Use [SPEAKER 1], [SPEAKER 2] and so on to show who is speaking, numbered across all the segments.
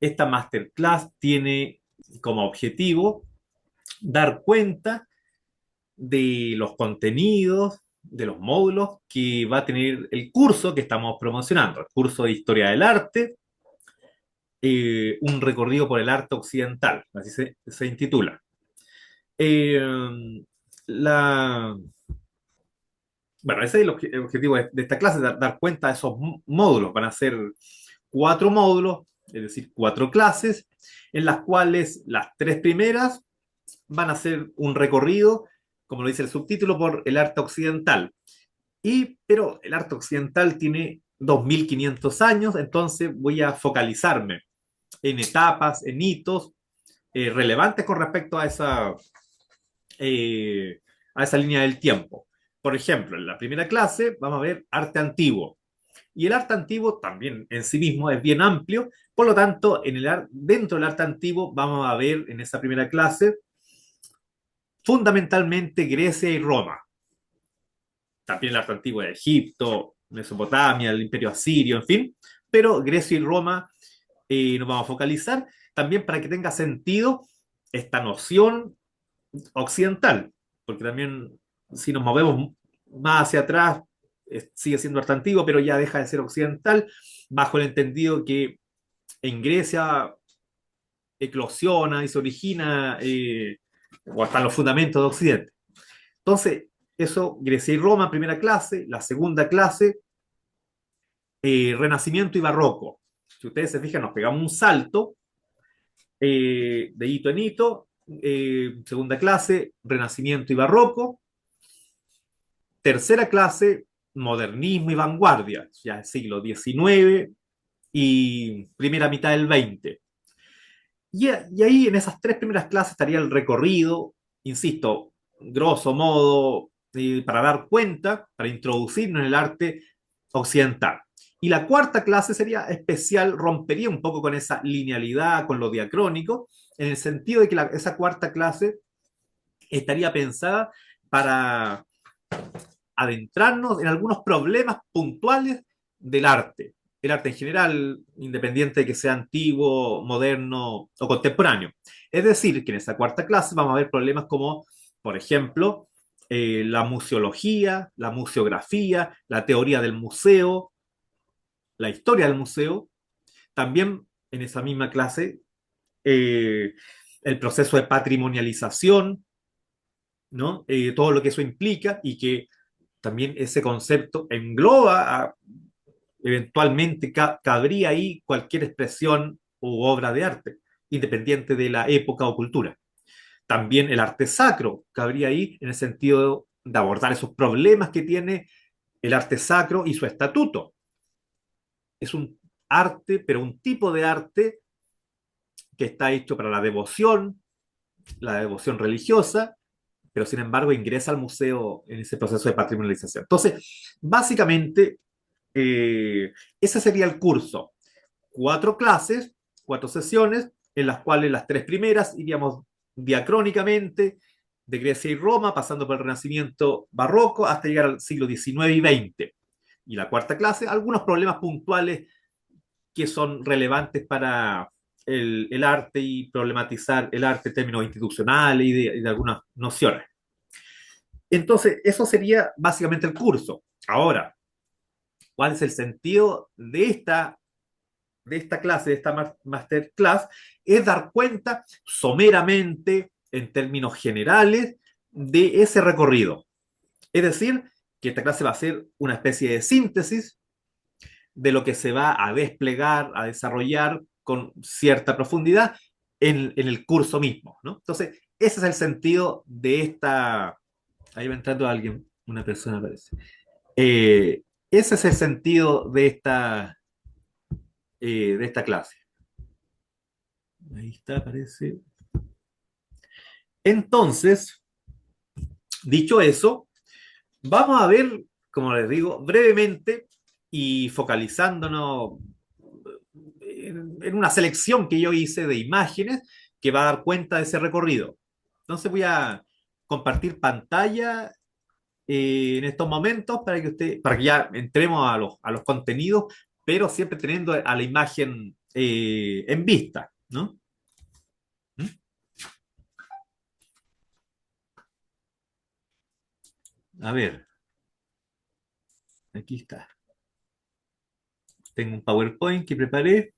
[SPEAKER 1] Esta masterclass tiene como objetivo dar cuenta de los contenidos, de los módulos que va a tener el curso que estamos promocionando, el curso de Historia del Arte, un recorrido por el arte occidental, así se intitula. Eh, la, bueno, ese es el objetivo de esta clase, dar cuenta de esos módulos. Van a ser 4 módulos, es decir, 4 clases, en las cuales las 3 primeras van a ser un recorrido, como lo dice el subtítulo, por el arte occidental. Pero el arte occidental tiene 2500 años, entonces voy a focalizarme en etapas, en hitos relevantes con respecto a esa línea del tiempo. Por ejemplo, en la primera clase vamos a ver arte antiguo. Y el arte antiguo también en sí mismo es bien amplio, por lo tanto, dentro del arte antiguo vamos a ver en esa primera clase fundamentalmente Grecia y Roma. También el arte antiguo de Egipto, Mesopotamia, el imperio asirio, en fin, pero Grecia y Roma nos vamos a focalizar también para que tenga sentido esta noción occidental, porque también si nos movemos más hacia atrás, sigue siendo arte antiguo, pero ya deja de ser occidental, bajo el entendido que en Grecia eclosiona y se origina, o están los fundamentos de Occidente. Entonces, eso, Grecia y Roma, primera clase. La segunda clase, Renacimiento y Barroco. Si ustedes se fijan, nos pegamos un salto de hito en hito. Segunda clase, Renacimiento y Barroco. Tercera clase, Modernismo y Vanguardia, ya siglo XIX y primera mitad del XX. Y ahí en esas 3 primeras clases estaría el recorrido, insisto, grosso modo, para dar cuenta, para introducirnos en el arte occidental. Y la cuarta clase sería especial, rompería un poco con esa linealidad, con lo diacrónico, en el sentido de que esa cuarta clase estaría pensada para adentrarnos en algunos problemas puntuales del arte. El arte en general, independiente de que sea antiguo, moderno o contemporáneo. Es decir, que en esa cuarta clase vamos a ver problemas como, por ejemplo, la museología, la museografía, la teoría del museo, la historia del museo. También en esa misma clase, eh, el proceso de patrimonialización, ¿no? Todo lo que eso implica y que también ese concepto engloba, eventualmente cabría ahí cualquier expresión u obra de arte, independiente de la época o cultura. También el arte sacro cabría ahí en el sentido de abordar esos problemas que tiene el arte sacro y su estatuto. Es un arte, pero un tipo de arte que está hecho para la devoción religiosa, pero sin embargo ingresa al museo en ese proceso de patrimonialización. Entonces, básicamente, ese sería el curso. 4 clases, 4 sesiones, en las cuales las 3 primeras iríamos diacrónicamente de Grecia y Roma, pasando por el Renacimiento barroco hasta llegar al siglo XIX y XX. Y la cuarta clase, algunos problemas puntuales que son relevantes para el arte y problematizar el arte en términos institucionales y de algunas nociones. Entonces, eso sería básicamente el curso. Ahora, ¿cuál es el sentido de esta clase, de esta masterclass? Es dar cuenta someramente, en términos generales, de ese recorrido. Es decir, que esta clase va a ser una especie de síntesis de lo que se va a desplegar, a desarrollar con cierta profundidad en el curso mismo, ¿no? Entonces, ese es el sentido de esta. Ahí va entrando alguien, una persona parece. Ese es el sentido de esta clase. Ahí está, parece. Entonces, dicho eso, vamos a ver, como les digo, brevemente y focalizándonos en una selección que yo hice de imágenes que va a dar cuenta de ese recorrido. Entonces voy a compartir pantalla en estos momentos para que ya entremos a los contenidos, pero siempre teniendo a la imagen en vista, ¿no? ¿Mm? A ver, aquí está. Tengo un PowerPoint que preparé.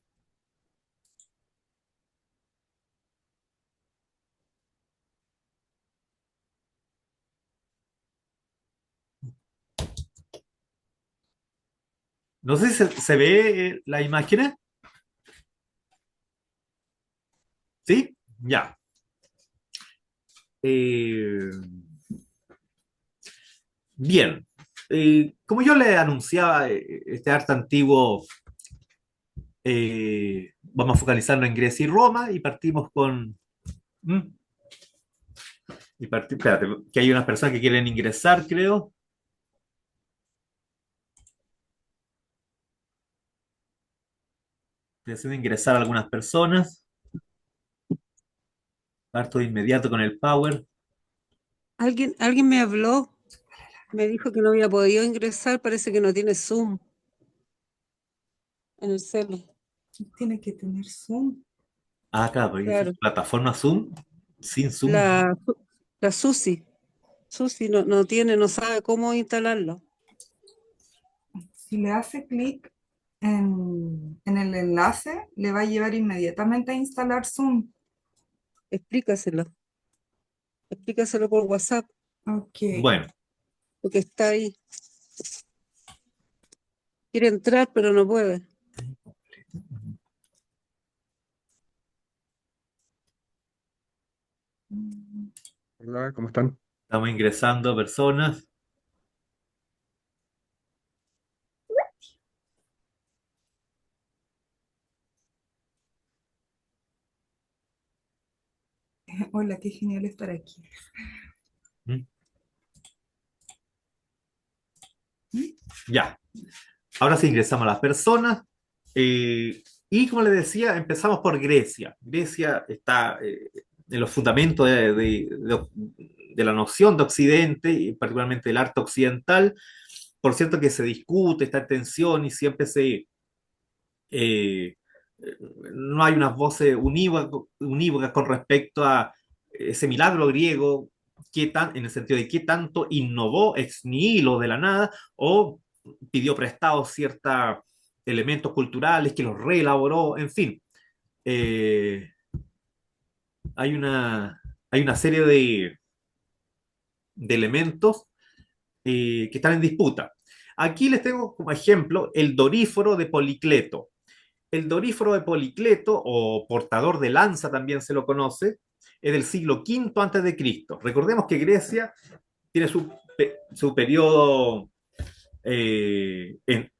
[SPEAKER 1] No sé si se ve la imagen. ¿Sí? Ya. Eh, bien. Como yo le anunciaba, este arte antiguo, vamos a focalizarlo en Grecia y Roma y partimos con... ¿Mm? Espérate, que hay unas personas que quieren ingresar, creo. Deciden ingresar a algunas personas. Parto de inmediato con el Power.
[SPEAKER 2] Alguien me habló, me dijo que no había podido ingresar, parece que no tiene Zoom en el celu.
[SPEAKER 3] Tiene que tener Zoom.
[SPEAKER 1] Ah, claro, porque dice
[SPEAKER 2] Claro,
[SPEAKER 1] plataforma Zoom. Sin Zoom.
[SPEAKER 2] la, la Susi no tiene, no sabe cómo instalarlo.
[SPEAKER 3] Si le hace clic en el enlace, le va a llevar inmediatamente a instalar Zoom.
[SPEAKER 2] Explícaselo, explícaselo por WhatsApp,
[SPEAKER 3] Ok.
[SPEAKER 1] Bueno,
[SPEAKER 2] porque está ahí. Quiere entrar, pero no puede.
[SPEAKER 4] Hola, ¿cómo están?
[SPEAKER 1] estamos ingresando personas.
[SPEAKER 3] Hola, qué genial estar aquí.
[SPEAKER 1] ¿Mm?
[SPEAKER 3] ¿Mm?
[SPEAKER 1] Ya. Ahora sí ingresamos a las personas. Y como les decía, empezamos por Grecia. Grecia está en los fundamentos de la noción de Occidente, y particularmente del arte occidental. Por cierto que se discute, está en tensión y siempre eh, no hay unas voces unívocas con respecto a ese milagro griego, en el sentido de qué tanto innovó ex nihilo de la nada o pidió prestados ciertos elementos culturales que los reelaboró, en fin. Eh, hay hay una serie de elementos que están en disputa. Aquí les tengo como ejemplo el Doríforo de Policleto. El Doríforo de Policleto, o portador de lanza también se lo conoce, es del siglo V antes de Cristo. Recordemos que Grecia tiene su periodo en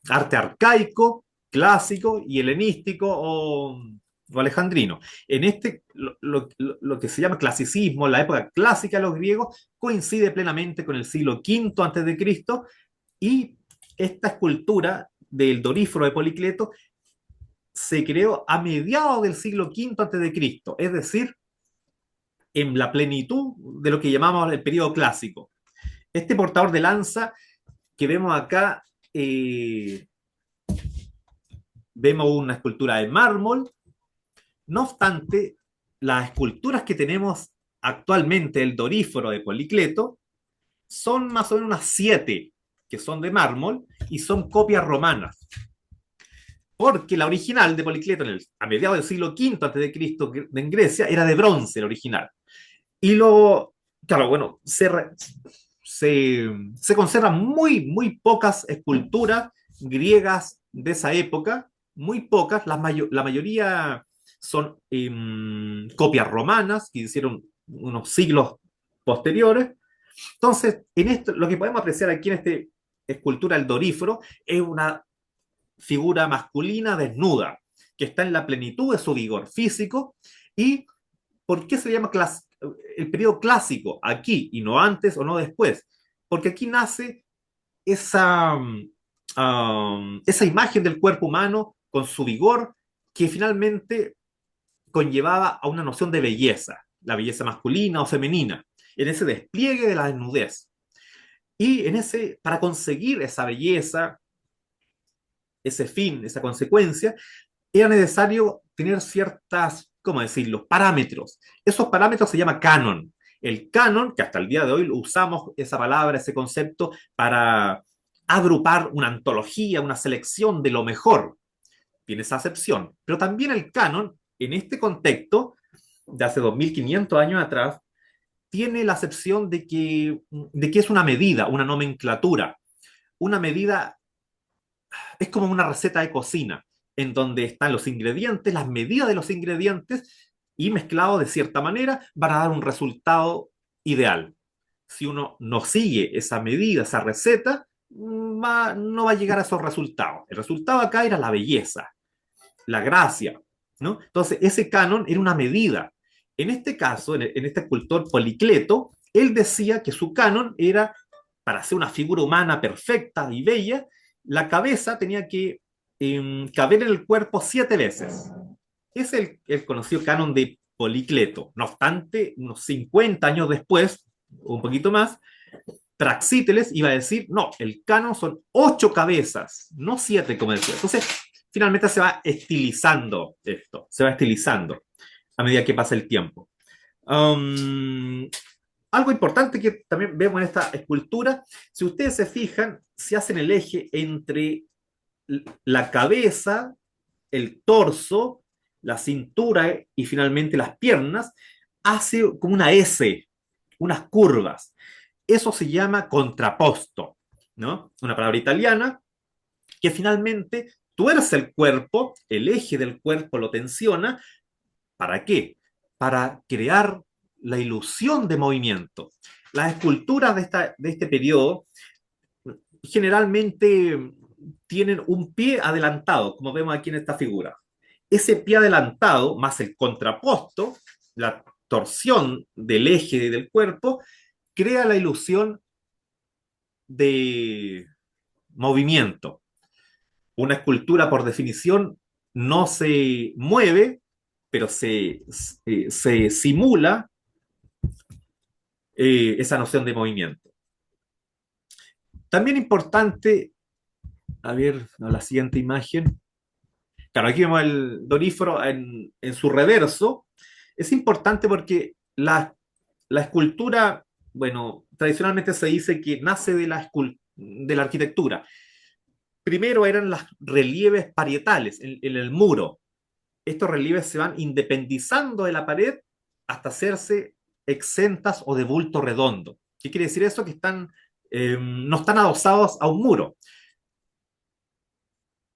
[SPEAKER 1] arte arcaico, clásico y helenístico o alejandrino. En este, lo que se llama clasicismo, la época clásica de los griegos, coincide plenamente con el siglo V antes de Cristo y esta escultura del Doríforo de Policleto se creó a mediados del siglo V antes de Cristo, es decir, en la plenitud de lo que llamamos el periodo clásico. Este portador de lanza que vemos acá, eh, vemos una escultura de mármol. No obstante, las esculturas que tenemos actualmente, el Doríforo de Policleto, son más o menos unas 7 que son de mármol y son copias romanas. Porque la original de Policleto a mediados del siglo V antes de Cristo en Grecia era de bronce, la original. Y claro, bueno, se conservan muy pocas esculturas griegas de esa época, muy pocas, la mayoría son copias romanas que hicieron unos siglos posteriores. Entonces, en esto, lo que podemos apreciar aquí en esta escultura del Doríforo es una figura masculina desnuda, que está en la plenitud de su vigor físico. ¿Y por qué se llama el periodo clásico aquí y no antes o no después? Porque aquí nace esa, esa imagen del cuerpo humano con su vigor que finalmente conllevaba a una noción de belleza, la belleza masculina o femenina, en ese despliegue de la desnudez. Y para conseguir esa belleza, ese fin, esa consecuencia, era necesario tener ciertas, ¿cómo decirlo?, parámetros. Esos parámetros se llama canon. El canon, que hasta el día de hoy usamos esa palabra, ese concepto, para agrupar una antología, una selección de lo mejor, tiene esa acepción. Pero también el canon, en este contexto, de hace 2500 años atrás, tiene la acepción de que es una medida, una nomenclatura. Una medida es como una receta de cocina, en donde están los ingredientes, las medidas de los ingredientes, y mezclados de cierta manera van a dar un resultado ideal. Si uno no sigue esa medida, esa receta, no va a llegar a esos resultados. El resultado acá era la belleza, la gracia, ¿no? Entonces, ese canon era una medida. En este caso, en este escultor Policleto, él decía que su canon era, para hacer una figura humana perfecta y bella, la cabeza tenía que caber en el cuerpo 7 veces. Es el conocido canon de Policleto. No obstante, unos 50 años después, un poquito más, Praxíteles iba a decir, no, el canon son 8 cabezas, no 7, como decía. Entonces, finalmente se va estilizando esto, se va estilizando a medida que pasa el tiempo. Um, Algo importante que también vemos en esta escultura, si ustedes se fijan, se hacen el eje entre la cabeza, el torso, la cintura y finalmente las piernas, hace como una S, unas curvas. Eso se llama contrapposto, ¿no? Una palabra italiana que finalmente tuerce el cuerpo, el eje del cuerpo lo tensiona. ¿Para qué? Para crear la ilusión de movimiento. Las esculturas de este periodo generalmente tienen un pie adelantado, como vemos aquí en esta figura. Ese pie adelantado, más el contraposto, la torsión del eje del cuerpo, crea la ilusión de movimiento. Una escultura, por definición, no se mueve, pero se simula esa noción de movimiento. También importante, a ver, la siguiente imagen. Claro, aquí vemos el Doníforo en su reverso. Es importante porque la escultura, bueno, tradicionalmente se dice que nace de la arquitectura. Primero eran los relieves parietales en el muro. Estos relieves se van independizando de la pared hasta hacerse exentas o de bulto redondo. ¿Qué quiere decir eso? Que no están adosados a un muro.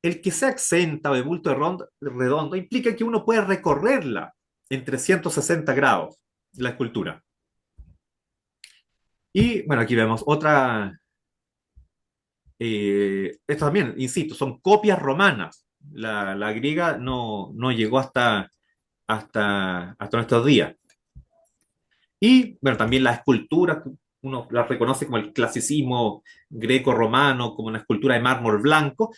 [SPEAKER 1] El que sea exenta o de bulto redondo implica que uno puede recorrerla en 360 grados, la escultura. Y bueno, aquí vemos otra. Esto también, insisto, son copias romanas. La griega no llegó hasta nuestros días. Y bueno, también las esculturas, uno las reconoce como el clasicismo greco-romano, como una escultura de mármol blanco.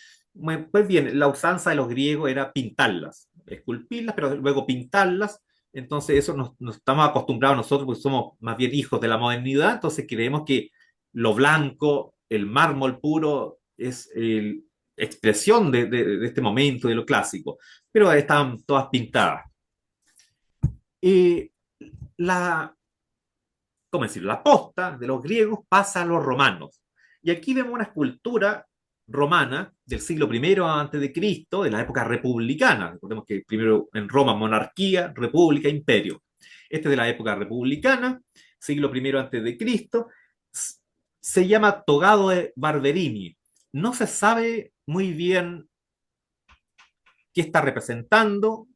[SPEAKER 1] Pues bien, la usanza de los griegos era pintarlas, esculpirlas, pero luego pintarlas. Entonces eso nos estamos acostumbrados nosotros, porque somos más bien hijos de la modernidad, entonces creemos que lo blanco, el mármol puro, es expresión de este momento, de lo clásico, pero estaban todas pintadas. Eh, la, ¿Cómo decirlo? La posta de los griegos pasa a los romanos. Y aquí vemos una escultura romana del siglo I antes de Cristo, de la época republicana. Recordemos que primero en Roma monarquía, república, imperio. Este es de la época republicana, siglo I antes de Cristo. Se llama Togado de Barberini. No se sabe muy bien qué está representando,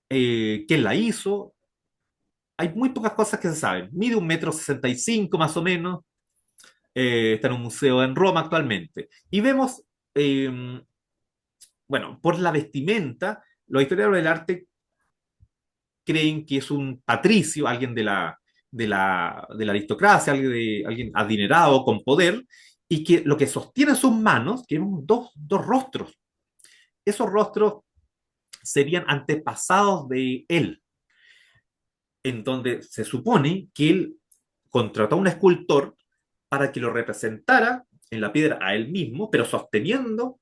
[SPEAKER 1] quién la hizo. Hay muy pocas cosas que se saben. Mide 1,65 m más o menos. Está en un museo en Roma actualmente. Y vemos, bueno, por la vestimenta, los historiadores del arte creen que es un patricio, alguien de la aristocracia, alguien adinerado, con poder, y que lo que sostiene en sus manos, que vemos dos rostros. Esos rostros serían antepasados de él, en donde se supone que él contrató a un escultor para que lo representara en la piedra a él mismo, pero sosteniendo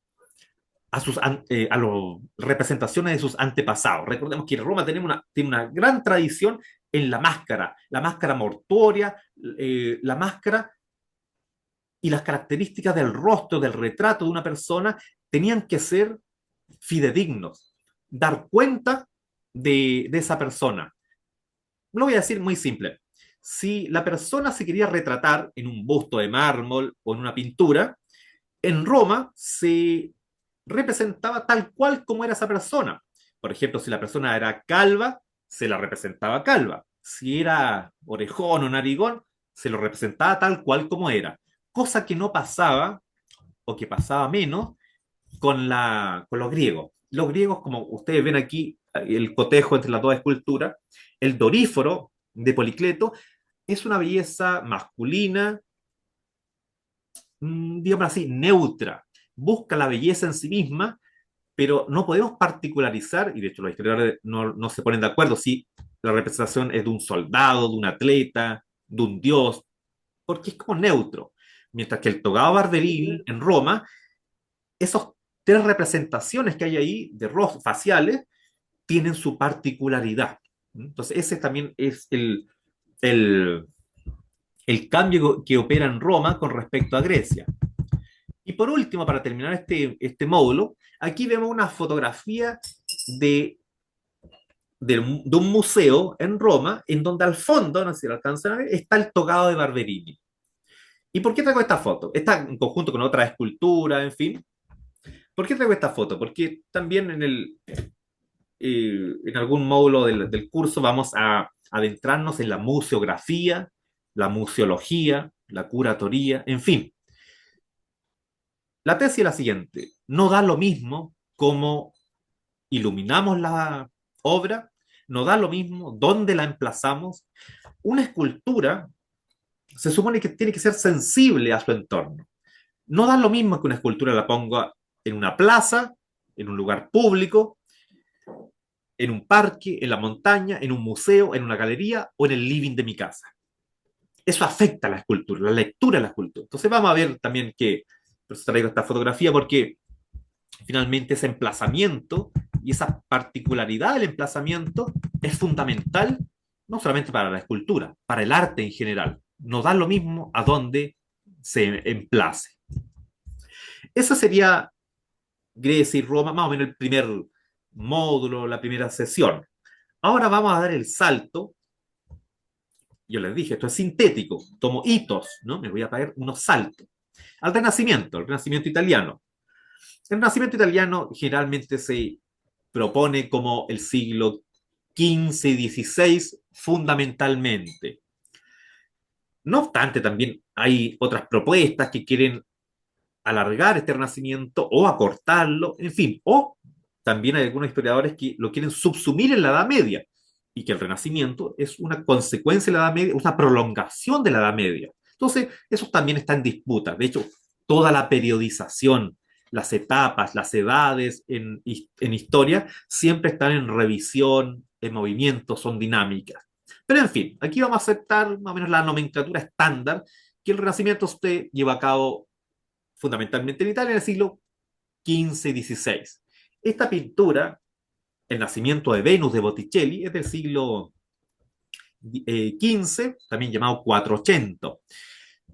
[SPEAKER 1] a las representaciones de sus antepasados. Recordemos que Roma tiene una gran tradición en la máscara mortuoria, la máscara y las características del rostro, del retrato de una persona, tenían que ser fidedignos, dar cuenta de esa persona. Lo voy a decir muy simple. Si la persona se quería retratar en un busto de mármol o en una pintura, en Roma se representaba tal cual como era esa persona. Por ejemplo, si la persona era calva, se la representaba calva. Si era orejón o narigón, se lo representaba tal cual como era. Cosa que no pasaba, o que pasaba menos, con los griegos. Los griegos, como ustedes ven aquí, el cotejo entre las dos esculturas, el Doríforo de Policleto es una belleza masculina, digamos así, neutra. Busca la belleza en sí misma, pero no podemos particularizar, y de hecho los historiadores no se ponen de acuerdo si la representación es de un soldado, de un atleta, de un dios, porque es como neutro. Mientras que el togado Barberini en Roma, esos tres representaciones que hay ahí de rostros faciales tienen su particularidad. Entonces, ese también es el, el cambio que opera en Roma con respecto a Grecia. Y por último, para terminar este módulo, aquí vemos una fotografía de, de un museo en Roma, en donde al fondo, no sé si lo alcanzan a ver, está el togado de Barberini. ¿Y por qué traigo esta foto? Está en conjunto con otra escultura, en fin. ¿Por qué traigo esta foto? Porque también en algún módulo del curso vamos a adentrarnos en la museografía, la museología, la curatoría, en fin. La tesis es la siguiente: no da lo mismo cómo iluminamos la obra, no da lo mismo dónde la emplazamos. Una escultura se supone que tiene que ser sensible a su entorno. No da lo mismo que una escultura la ponga en una plaza, en un lugar público, en un parque, en la montaña, en un museo, en una galería o en el living de mi casa. Eso afecta a la escultura, la lectura de la escultura. Entonces vamos a ver también que, por eso traigo esta fotografía, porque finalmente ese emplazamiento y esa particularidad del emplazamiento es fundamental no solamente para la escultura, para el arte en general. No da lo mismo a dónde se emplace. Eso sería Grecia y Roma, más o menos el primer módulo, la primera sesión. Ahora vamos a dar el salto. Yo les dije, esto es sintético, tomo hitos, ¿no? Me voy a pagar unos saltos. Al Renacimiento, el Renacimiento italiano. El Renacimiento italiano generalmente se propone como el siglo XV y XVI fundamentalmente. No obstante, también hay otras propuestas que quieren alargar este Renacimiento o acortarlo, en fin, o también hay algunos historiadores que lo quieren subsumir en la Edad Media y que el Renacimiento es una consecuencia de la Edad Media, una prolongación de la Edad Media. Entonces, eso también está en disputa. De hecho, toda la periodización, las etapas, las edades en historia, siempre están en revisión, en movimiento, son dinámicas. Pero en fin, aquí vamos a aceptar más o menos la nomenclatura estándar que el Renacimiento se lleva a cabo fundamentalmente en Italia en el siglo XV y XVI. Esta pintura, El nacimiento de Venus de Botticelli, es del siglo XV, también llamado 480.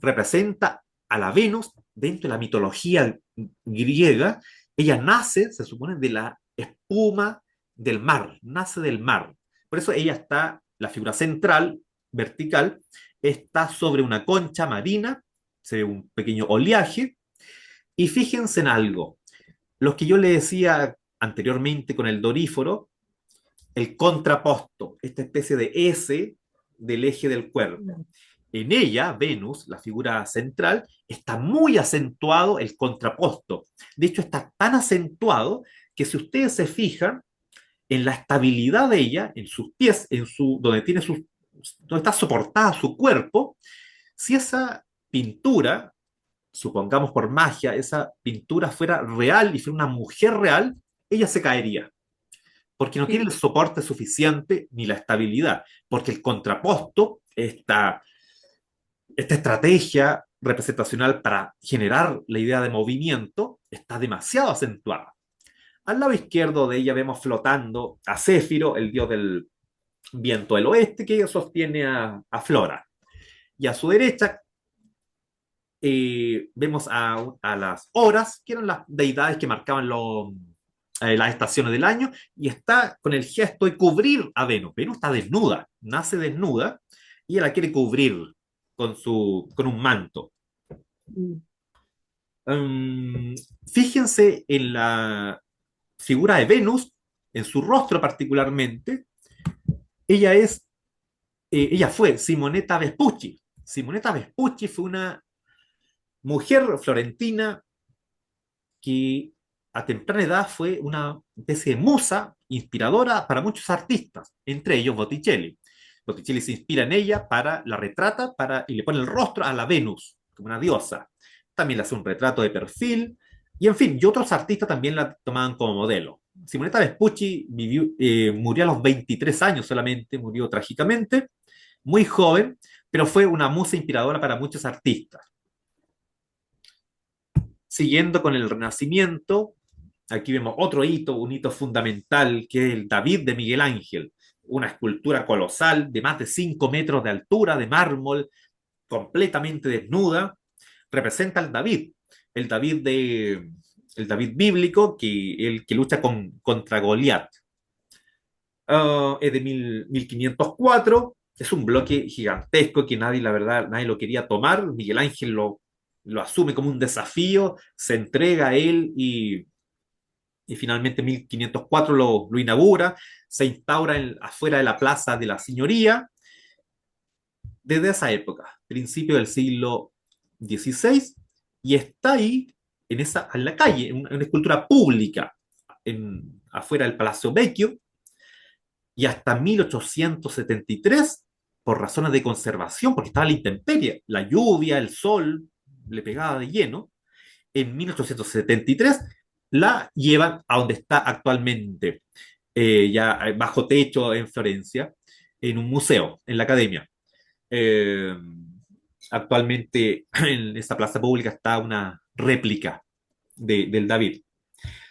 [SPEAKER 1] Representa a la Venus dentro de la mitología griega. Ella nace, se supone, de la espuma del mar, nace del mar. Por eso ella está, la figura central, vertical, está sobre una concha marina, se ve un pequeño oleaje, y fíjense en algo, los que yo le decía anteriormente con el doríforo, el contraposto, esta especie de S del eje del cuerpo. En ella, Venus, la figura central, está muy acentuado el contraposto. De hecho, está tan acentuado que si ustedes se fijan en la estabilidad de ella, en sus pies, donde está soportada su cuerpo, si esa pintura, supongamos por magia, esa pintura fuera real y fuera una mujer real, ella se caería, porque no tiene el soporte suficiente ni la estabilidad, porque el contraposto, esta estrategia representacional para generar la idea de movimiento, está demasiado acentuada. Al lado izquierdo de ella vemos flotando a Céfiro, el dios del viento del oeste, que sostiene a Flora. Y a su derecha vemos a las horas, que eran las deidades que marcaban las estaciones del año, y está con el gesto de cubrir a Venus. Venus está desnuda, nace desnuda, y ella la quiere cubrir con un manto.
[SPEAKER 2] Mm.
[SPEAKER 1] Fíjense en la figura de Venus, en su rostro particularmente. Ella es, ella fue Simonetta Vespucci. Simonetta Vespucci fue una mujer florentina que a temprana edad fue una especie de musa inspiradora para muchos artistas, entre ellos Botticelli. Botticelli se inspira en ella para la retrata y le pone el rostro a la Venus, como una diosa. También le hace un retrato de perfil, y en fin, y otros artistas también la tomaban como modelo. Simonetta Vespucci murió a los 23 años solamente, murió trágicamente, muy joven, pero fue una musa inspiradora para muchos artistas. Siguiendo con el Renacimiento, aquí vemos otro hito, un hito fundamental, que es el David de Miguel Ángel, una escultura colosal de más de 5 metros de altura, de mármol, completamente desnuda. Representa al David, el David, el David bíblico, el que lucha contra Goliat. Es de 1504, es un bloque gigantesco que nadie, la verdad, nadie lo quería tomar. Miguel Ángel lo asume como un desafío, se entrega a él y finalmente en 1504 lo inaugura, se instaura afuera de la Plaza de la Signoría. Desde esa época, principio del siglo XVI, y está ahí, en la calle, en una escultura pública, afuera del Palacio Vecchio, y hasta 1873, por razones de conservación, porque estaba la intemperie, la lluvia, el sol, le pegaba de lleno. En 1873 la llevan a donde está actualmente, ya bajo techo en Florencia, en un museo, en la Academia. Eh, Actualmente en esta plaza pública está una réplica del David.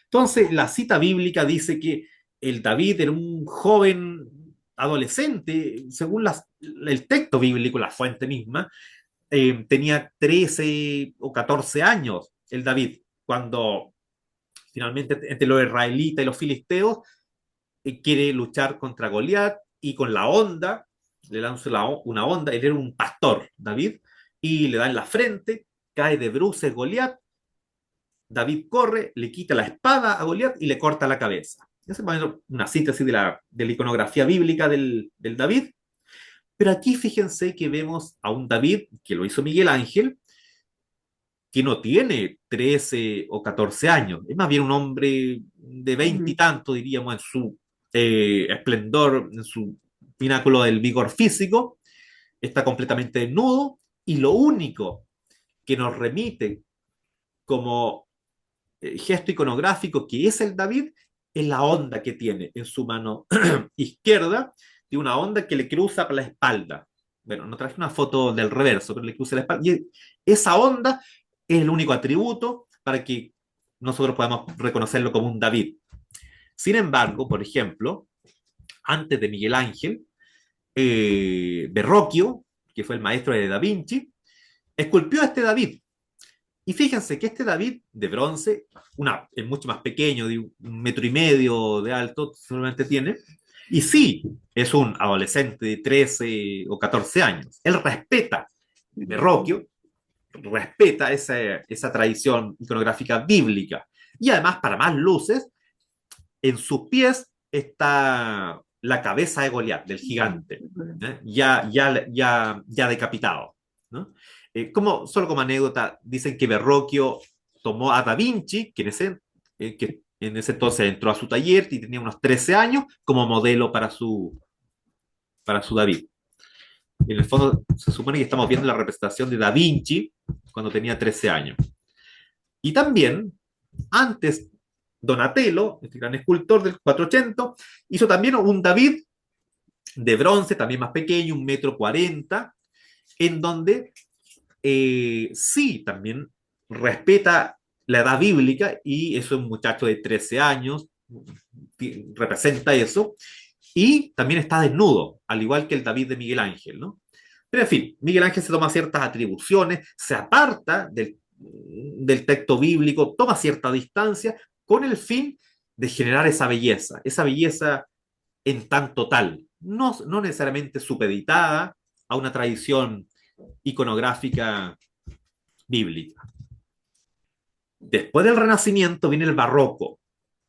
[SPEAKER 1] Entonces, la cita bíblica dice que el David era un joven adolescente, según el texto bíblico, la fuente misma, tenía 13 o 14 años el David, cuando finalmente entre los israelitas y los filisteos quiere luchar contra Goliat y con la onda, le lanza una onda, él era un pastor, David, y le da en la frente, cae de bruces Goliat, David corre, le quita la espada a Goliat y le corta la cabeza. Esa es una síntesis de la iconografía bíblica del David. Pero aquí fíjense que vemos a un David, que lo hizo Miguel Ángel, que no tiene 13 o 14 años, es más bien un hombre de 20 y tanto, diríamos, en su esplendor, en su pináculo del vigor físico, está completamente desnudo, y lo único que nos remite como gesto iconográfico que es el David es la onda que tiene en su mano izquierda, de una onda que le cruza por la espalda. Bueno, no traje una foto del reverso, pero le cruza la espalda. Y esa onda es el único atributo para que nosotros podamos reconocerlo como un David. Sin embargo, por ejemplo, antes de Miguel Ángel, Verrocchio, que fue el maestro de Da Vinci, esculpió a este David. Y fíjense que este David de bronce, es mucho más pequeño, de 1,5 metros de alto, solamente tiene, y sí, es un adolescente de 13 o 14 años. Él respeta, Verrocchio, respeta esa tradición iconográfica bíblica. Y además, para más luces, en sus pies está la cabeza de Goliat, del gigante, ya decapitado, ¿no? Solo como anécdota, dicen que Verrocchio tomó a Da Vinci, que en ese entonces entró a su taller y tenía unos 13 años, como modelo para su David. En el fondo, se supone que estamos viendo la representación de Da Vinci cuando tenía 13 años. Y también, antes, Donatello, este gran escultor del 480, hizo también un David de bronce, también más pequeño, 1,40 m, en donde sí, también respeta la edad bíblica, y eso es un muchacho de 13 años, representa eso, y también está desnudo, al igual que el David de Miguel Ángel, ¿no? Pero en fin, Miguel Ángel se toma ciertas atribuciones, se aparta del texto bíblico, toma cierta distancia con el fin de generar esa belleza en tanto tal, no necesariamente supeditada a una tradición iconográfica bíblica. Después del Renacimiento viene el Barroco,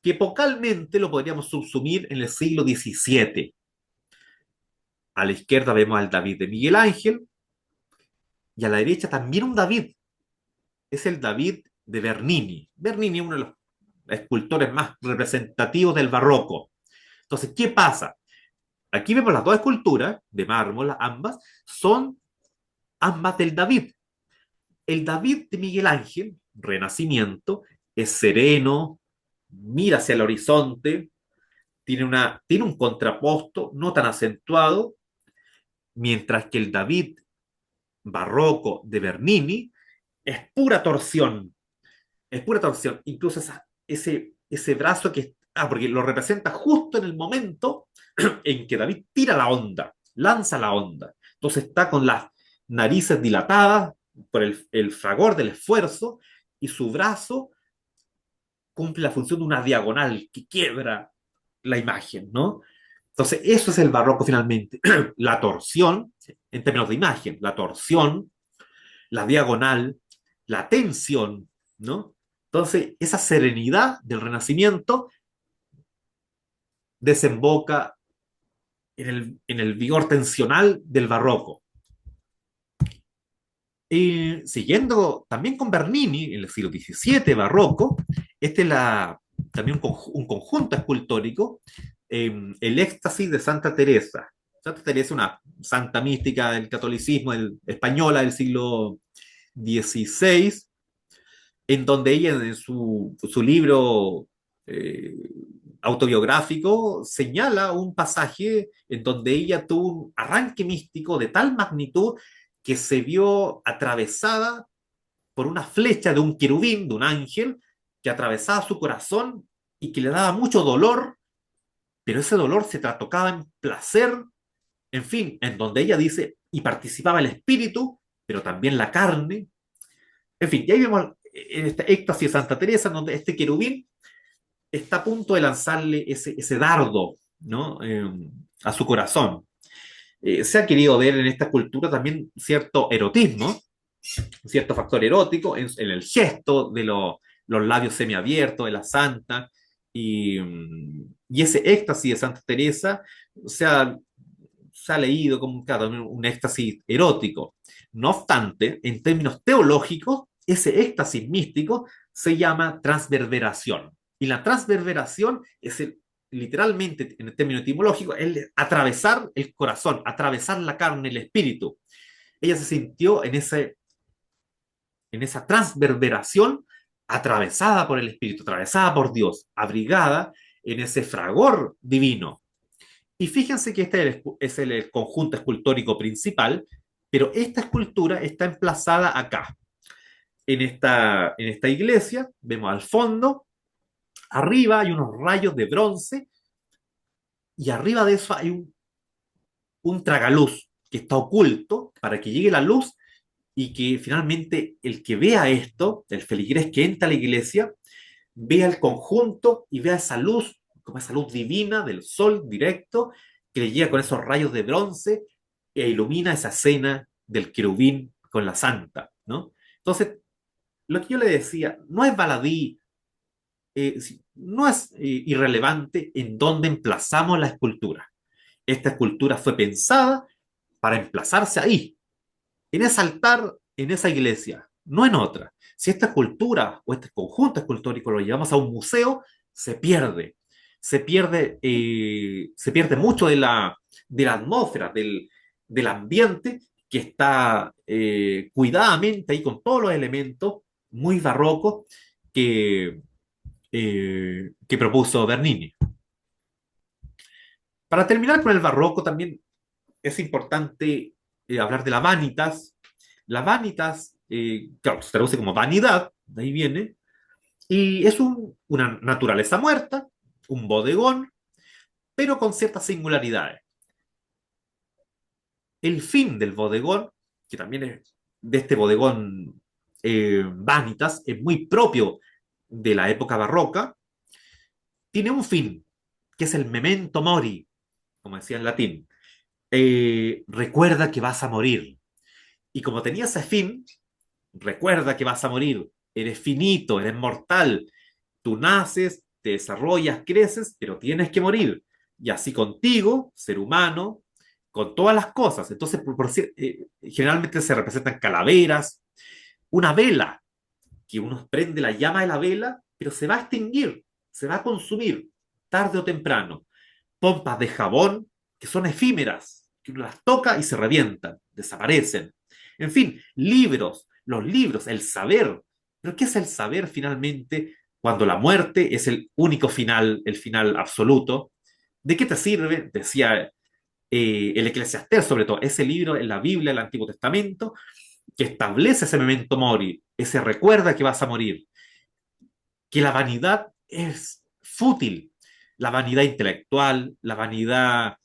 [SPEAKER 1] que epocalmente lo podríamos subsumir en el siglo XVII. A la izquierda vemos al David de Miguel Ángel y a la derecha también un David. Es el David de Bernini. Bernini es uno de los escultores más representativos del Barroco. Entonces, ¿qué pasa? Aquí vemos las dos esculturas de mármol, ambas, son ambas del David. El David de Miguel Ángel, Renacimiento, es sereno, mira hacia el horizonte, tiene un contraposto no tan acentuado, mientras que el David barroco de Bernini es pura torsión, es pura torsión. Incluso ese brazo que... Ah, porque lo representa justo en el momento en que David tira la onda, lanza la onda. Entonces está con las narices dilatadas por el fragor del esfuerzo y su brazo cumple la función de una diagonal que quiebra la imagen, ¿no? Entonces, eso es el barroco finalmente. La torsión, en términos de imagen, la torsión, la diagonal, la tensión, ¿no? Entonces, esa serenidad del Renacimiento desemboca en el vigor tensional del barroco. Siguiendo también con Bernini, en el siglo XVII barroco, este es también un conjunto escultórico, el éxtasis de Santa Teresa. Santa Teresa es una santa mística del catolicismo española del siglo XVI, en donde ella en su libro eh, autobiográfico señala un pasaje en donde ella tuvo un arranque místico de tal magnitud que se vio atravesada por una flecha de un querubín, de un ángel, que atravesaba su corazón y que le daba mucho dolor, pero ese dolor se trastocaba en placer, en fin, en donde ella dice, y participaba el espíritu, pero también la carne. En fin, y ahí vemos en este éxtasis de Santa Teresa, en donde este querubín está a punto de lanzarle ese dardo, ¿no? A su corazón. Se ha querido ver en esta cultura también cierto erotismo, cierto factor erótico en el gesto de los labios semiabiertos de la santa y ese éxtasis de Santa Teresa se ha leído como claro, un éxtasis erótico. No obstante, en términos teológicos, ese éxtasis místico se llama transverberación. Y la transverberación es literalmente, en el término etimológico, el atravesar el corazón, atravesar la carne, el espíritu. Ella se sintió en esa transverberación atravesada por el espíritu, atravesada por Dios, abrigada en ese fragor divino. Y fíjense que este es el conjunto escultórico principal, pero esta escultura está emplazada acá, en esta iglesia. Vemos al fondo, arriba hay unos rayos de bronce, y arriba de eso hay un tragaluz que está oculto para que llegue la luz y que finalmente el que vea esto, el feligrés que entra a la iglesia, vea el conjunto y vea esa luz, como esa luz divina del sol directo, que le llega con esos rayos de bronce e ilumina esa escena del querubín con la santa, ¿no? Entonces, lo que yo le decía, no es baladí, no es irrelevante en dónde emplazamos la escultura. Esta escultura fue pensada para emplazarse ahí, en ese altar, en esa iglesia, no en otra. Si esta escultura o este conjunto escultórico lo llevamos a un museo, se pierde. Se pierde mucho de la atmósfera, del ambiente que está cuidadamente ahí con todos los elementos muy barrocos que propuso Bernini. Para terminar con el barroco también es importante hablar de la vanitas. La vanitas, claro, se traduce como vanidad, de ahí viene, Y es una naturaleza muerta, un bodegón, pero con ciertas singularidades. El fin del bodegón, que también es de este bodegón Vanitas, es muy propio de la época barroca, tiene un fin, que es el memento mori, como decía en latín. Recuerda que vas a morir. Y como tenía ese fin, recuerda que vas a morir. Eres finito, eres mortal. Tú naces, te desarrollas, creces, pero tienes que morir. Y así contigo, ser humano, con todas las cosas. Entonces, generalmente se representan calaveras, una vela, que uno prende la llama de la vela, pero se va a extinguir, se va a consumir, tarde o temprano. Pompas de jabón, que son efímeras, que uno las toca y se revientan, desaparecen. En fin, libros, los libros, el saber. ¿Pero qué es el saber finalmente cuando la muerte es el único final, el final absoluto? ¿De qué te sirve? Decía el Eclesiastés, sobre todo, ese libro en la Biblia, el Antiguo Testamento, que establece ese memento mori, ese recuerda que vas a morir, que la vanidad es fútil, la vanidad intelectual, la vanidad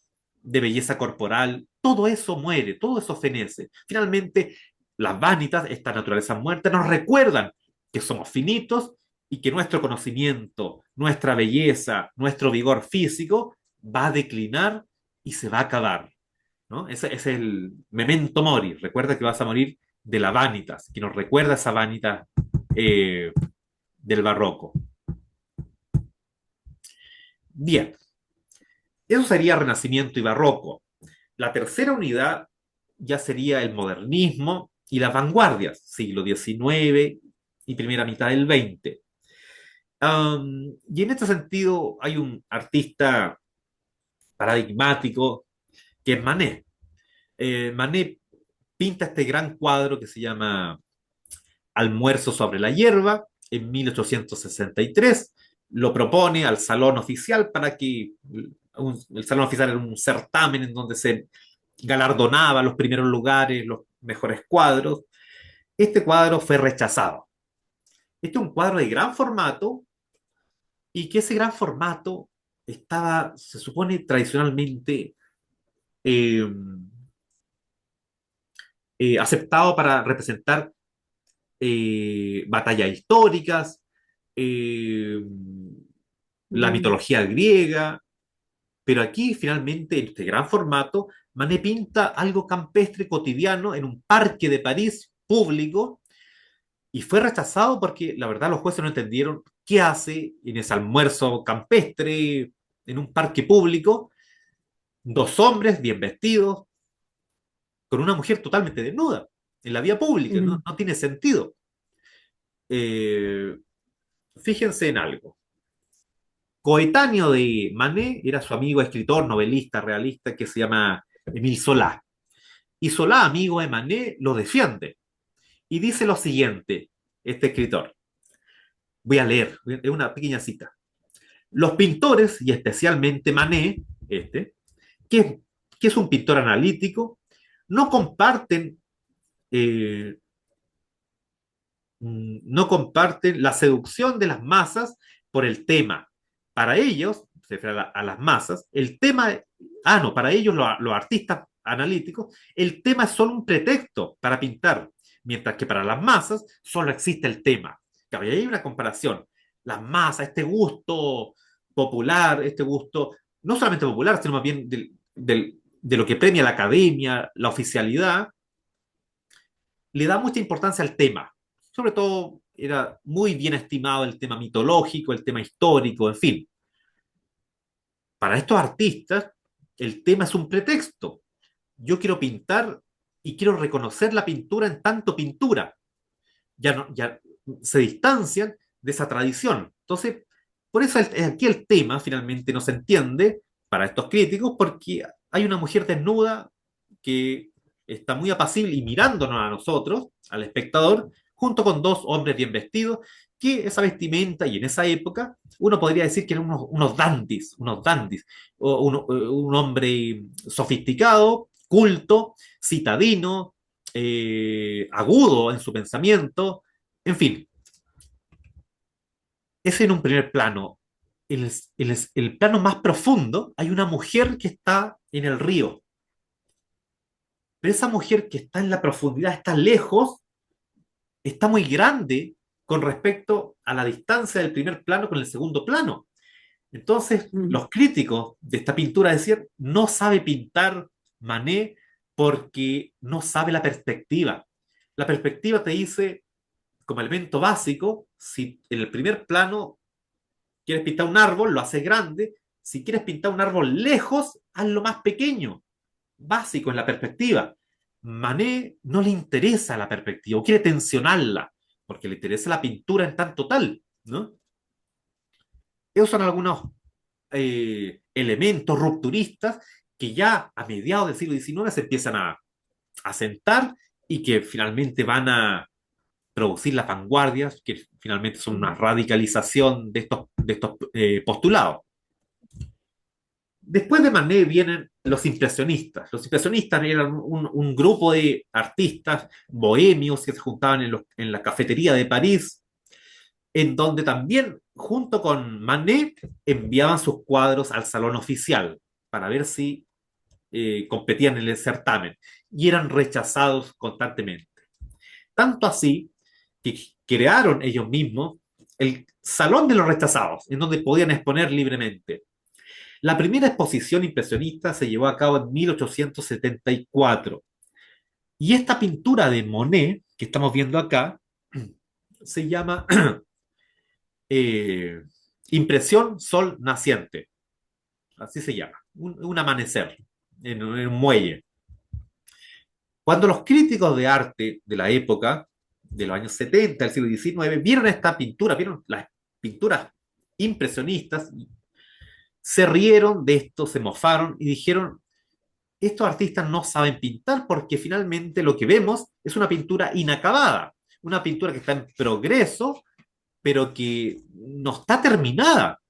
[SPEAKER 1] de belleza corporal, todo eso muere, todo eso fenece. Finalmente, las vanitas, esta naturaleza muerta, nos recuerdan que somos finitos y que nuestro conocimiento, nuestra belleza, nuestro vigor físico va a declinar y se va a acabar, ¿no? Ese es el memento mori. Recuerda que vas a morir de la vanitas, que nos recuerda esa vanitas eh, del barroco. Bien, eso sería Renacimiento y Barroco. La tercera unidad ya sería el modernismo y las vanguardias, siglo XIX y primera mitad del XX. Y en este sentido hay un artista paradigmático que es Manet. Manet pinta este gran cuadro que se llama Almuerzo sobre la hierba en 1863. Lo propone al Salón Oficial para que el Salón Oficial era un certamen en donde se galardonaba los primeros lugares, los mejores cuadros. Este cuadro fue rechazado. Este es un cuadro de gran formato y que ese gran formato estaba, se supone, tradicionalmente eh, aceptado para representar batallas históricas, eh, la
[SPEAKER 2] Mm.
[SPEAKER 1] mitología griega, pero aquí finalmente en este gran formato, Manet pinta algo campestre cotidiano en un parque de París público y fue rechazado porque la verdad los jueces no entendieron qué hace en ese almuerzo campestre en un parque público, dos hombres bien vestidos con una mujer totalmente desnuda en la vía pública, no,
[SPEAKER 2] Mm.
[SPEAKER 1] no tiene sentido. Eh, Fíjense en algo. Coetáneo de Manet era su amigo escritor, novelista, realista que se llama Émile Zola. Y Zola, amigo de Manet, lo defiende. Y dice lo siguiente, este escritor. Voy a leer, es una pequeña cita. Los pintores, y especialmente Manet, que, que es un pintor analítico, no comparten, eh, no comparten la seducción de las masas por el tema. Para ellos, se refiere a las masas, el tema, no, para ellos los artistas analíticos, el tema es solo un pretexto para pintar, mientras que para las masas solo existe el tema. Claro, y ahí hay una comparación. Las masas, este gusto popular, este gusto no solamente popular, sino más bien de lo que premia la academia, la oficialidad, le da mucha importancia al tema. Sobre todo era muy bien estimado el tema mitológico, el tema histórico, en fin. Para estos artistas, el tema es un pretexto. Yo quiero pintar y quiero reconocer la pintura en tanto pintura. Ya, no, ya se distancian de esa tradición. Entonces, por eso aquí el tema finalmente no se entiende para estos críticos, porque hay una mujer desnuda que está muy apacible y mirándonos a nosotros, al espectador, junto con dos hombres bien vestidos, que esa vestimenta y en esa época uno podría decir que eran unos dandis, o un hombre sofisticado, culto, citadino, agudo en su pensamiento, en fin. Ese en un primer plano. El plano más profundo, hay una mujer que está en el río, pero esa mujer que está en la profundidad, está lejos, está muy grande con respecto a la distancia del primer plano con el segundo plano. Entonces,
[SPEAKER 2] Mm.
[SPEAKER 1] los críticos de esta pintura decían, no sabe pintar Manet porque no sabe la perspectiva. La perspectiva te dice, como elemento básico, si en el primer plano quieres pintar un árbol, lo haces grande. Si quieres pintar un árbol lejos, hazlo más pequeño. Básico en la perspectiva. Manet no le interesa la perspectiva, o quiere tensionarla, porque le interesa la pintura en tanto tal, ¿no? Esos son algunos elementos rupturistas que ya a mediados del siglo XIX se empiezan a sentar y que finalmente van a producir las vanguardias, que finalmente son una radicalización de estos postulados. Después de Manet vienen los impresionistas. Los impresionistas eran un grupo de artistas bohemios que se juntaban en la cafetería de París, en donde también, junto con Manet, enviaban sus cuadros al salón oficial para ver si competían en el certamen, y eran rechazados constantemente. Tanto así que crearon ellos mismos el Salón de los Rechazados, en donde podían exponer libremente. La primera exposición impresionista se llevó a cabo en 1874. Y esta pintura de Monet, que estamos viendo acá, se llama eh, Impresión Sol Naciente. Así se llama. Un amanecer en un muelle. Cuando los críticos de arte de la época, de los años 70 del siglo XIX, vieron esta pintura, vieron las pinturas impresionistas, se rieron de esto, se mofaron y dijeron, estos artistas no saben pintar porque finalmente lo que vemos es una pintura inacabada, una pintura que está en progreso, pero que no está terminada,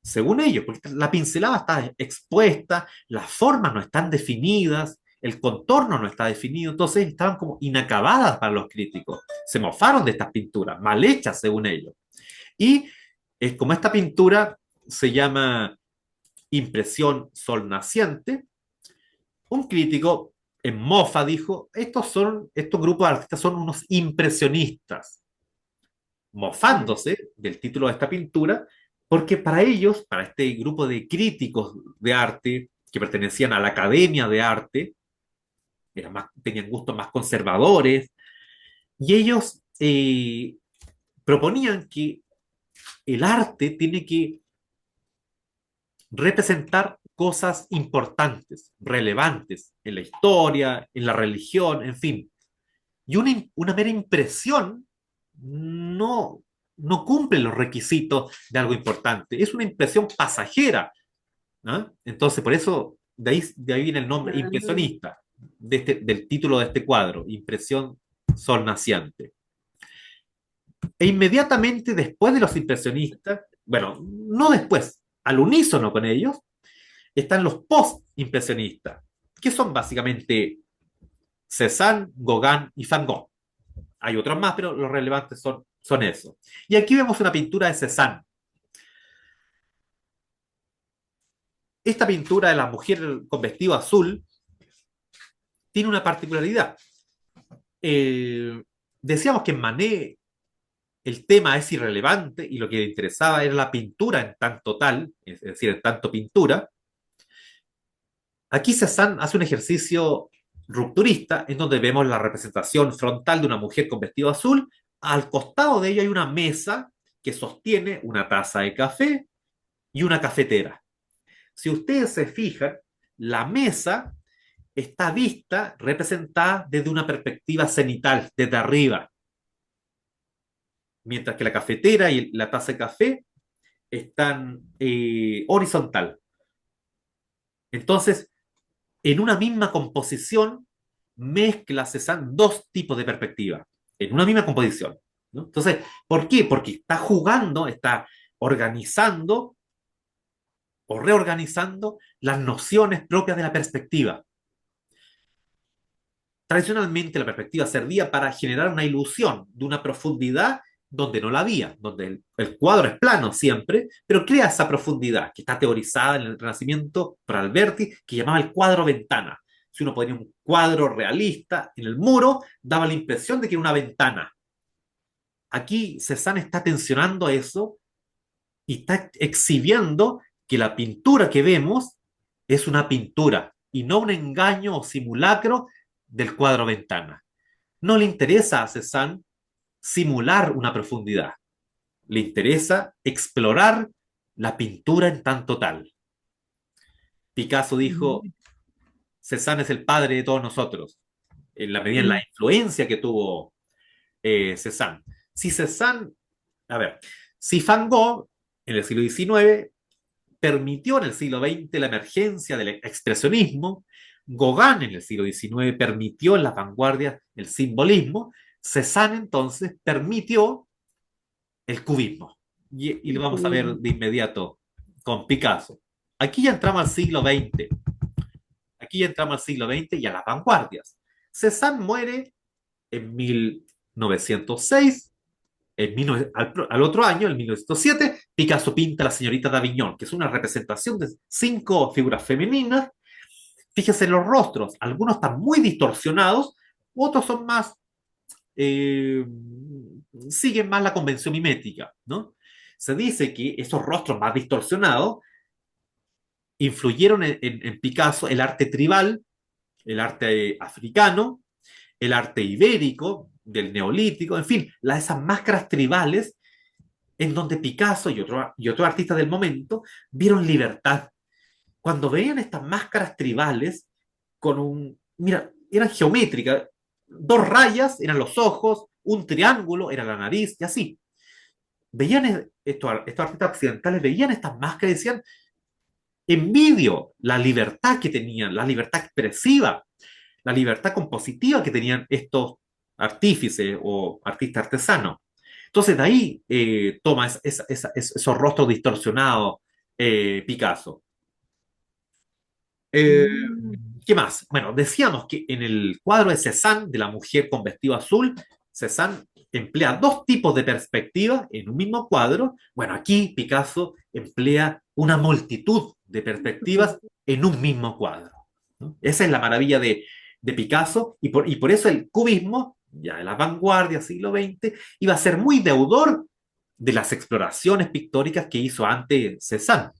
[SPEAKER 1] según ellos, porque la pincelada está expuesta, las formas no están definidas, el contorno no está definido, entonces estaban como inacabadas para los críticos. Se mofaron de estas pinturas, mal hechas según ellos. Y como esta pintura se llama Impresión Sol Naciente, un crítico en mofa dijo, estos grupos de artistas son unos impresionistas, mofándose del título de esta pintura, porque para ellos, para este grupo de críticos de arte que pertenecían a la Academia de Arte, tenían gustos más conservadores, y ellos proponían que el arte tiene que representar cosas importantes, relevantes en la historia, en la religión, en fin. Y una mera impresión no, no cumple los requisitos de algo importante. Es una impresión pasajera, ¿no? Entonces, por eso, de ahí viene el nombre
[SPEAKER 2] Ah,
[SPEAKER 1] impresionista, del título de este cuadro, Impresión Sol Naciente. E inmediatamente después de los impresionistas, bueno, no después, al unísono con ellos, están los post-impresionistas, que son básicamente Cézanne, Gauguin y Van Gogh. Hay otros más, pero los relevantes son esos. Y aquí vemos una pintura de Cézanne. Esta pintura de la mujer con vestido azul tiene una particularidad. Eh, Decíamos que en Manet el tema es irrelevante y lo que le interesaba era la pintura en tanto tal, es decir, en tanto pintura. Aquí Cézanne hace un ejercicio rupturista en donde vemos la representación frontal de una mujer con vestido azul. Al costado de ella hay una mesa que sostiene una taza de café y una cafetera. Si ustedes se fijan, la mesa está vista, representada desde una perspectiva cenital, desde arriba, mientras que la cafetera y la taza de café están horizontal. Entonces, en una misma composición, mezcla Cézanne dos tipos de perspectiva, en una misma composición, ¿no? Entonces, ¿por qué? Porque está jugando, está organizando o reorganizando las nociones propias de la perspectiva. Tradicionalmente la perspectiva servía para generar una ilusión de una profundidad donde no la había, donde el cuadro es plano siempre, pero crea esa profundidad que está teorizada en el Renacimiento por Alberti, que llamaba el cuadro ventana. Si uno ponía un cuadro realista en el muro, daba la impresión de que era una ventana. Aquí Cézanne está tensionando eso y está exhibiendo que la pintura que vemos es una pintura y no un engaño o simulacro del cuadro ventana. No le interesa a Cézanne simular una profundidad, le interesa explorar la pintura en tanto tal. Picasso dijo,
[SPEAKER 2] Mm,
[SPEAKER 1] Cézanne es el padre de todos nosotros, en la medida en la
[SPEAKER 2] mm,
[SPEAKER 1] influencia que tuvo Cézanne. Si Cézanne, a ver, si Van Gogh en el siglo XIX permitió en el siglo XX la emergencia del expresionismo, Gauguin en el siglo XIX permitió en las vanguardias el simbolismo, Cézanne entonces permitió el cubismo. Y lo vamos a ver
[SPEAKER 2] cubismo.
[SPEAKER 1] de inmediato con Picasso. Aquí ya entramos al siglo XX. Aquí ya entramos al siglo XX y a las vanguardias. Cézanne muere en 1906. Al otro año, en 1907, Picasso pinta La señorita d'Avignon, que es una representación de 5 figuras femeninas. Fíjese en los rostros, algunos están muy distorsionados, otros son más, eh, siguen más la convención mimética, ¿no? Se dice que esos rostros más distorsionados influyeron en Picasso el arte tribal, el arte africano, el arte ibérico, del neolítico, en fin, esas máscaras tribales en donde Picasso y otros artistas del momento vieron libertad. Cuando veían estas máscaras tribales con mira, eran geométricas, 2 rayas eran los ojos, un triángulo era la nariz y así. Veían estos artistas occidentales, veían estas máscaras y decían, envidio la libertad que tenían, la libertad expresiva, la libertad compositiva que tenían estos artífices o artistas artesanos. Entonces de ahí toma esos rostros distorsionados Picasso. Eh,
[SPEAKER 2] Mm,
[SPEAKER 1] ¿Qué más? Bueno, decíamos que en el cuadro de Cézanne, de la mujer con vestido azul, Cézanne emplea 2 tipos de perspectiva en un mismo cuadro. Bueno, aquí Picasso emplea una multitud de perspectivas en un mismo cuadro, ¿no? Esa es la maravilla de Picasso y por eso el cubismo, ya de la vanguardia, siglo XX, iba a ser muy deudor de las exploraciones pictóricas que hizo antes Cézanne.